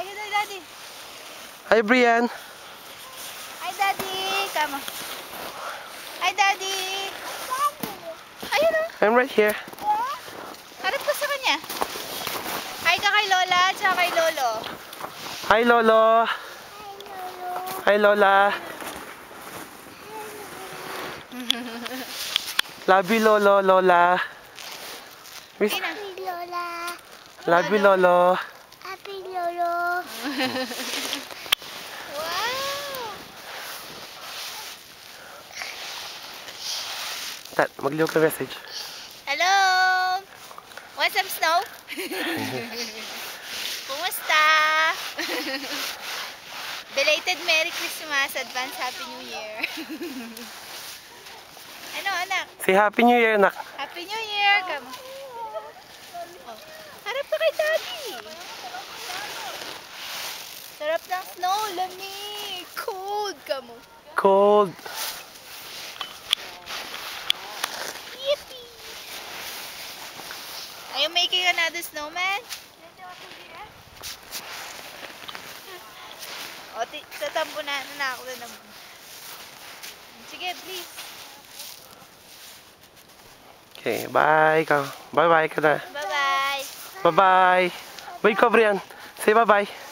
Ayun na, Daddy. Hi, Brian. Hi, Daddy. Come on. Hi, Daddy. Ayun na. I'm right here. Harap ko sa kanya. Hi ka kay Lola at saka kay Lolo. Hi, Lolo. Hi, Lola. Love you, Lolo, Lola. Miss, Happy Lola. love you, Lolo. Happy Lolo. Wow. Tat, mag-leave ka message. Hello. Want some snow? Kumusta? Belated Merry Christmas, advance Happy New Year. Ano, anak? Say Happy New Year, nak. Happy New Year! Come on. Oh, harap ka kay Daddy. Sarap ng snow, lamig, cold. Come on. Cold. Yippee! Are you making another snowman? O, tatampo na ako na. Sige, please. Okay, bye ka. Bye-bye ka na. Bye-bye. Bye-bye. Wait ka, Brian. Say bye-bye.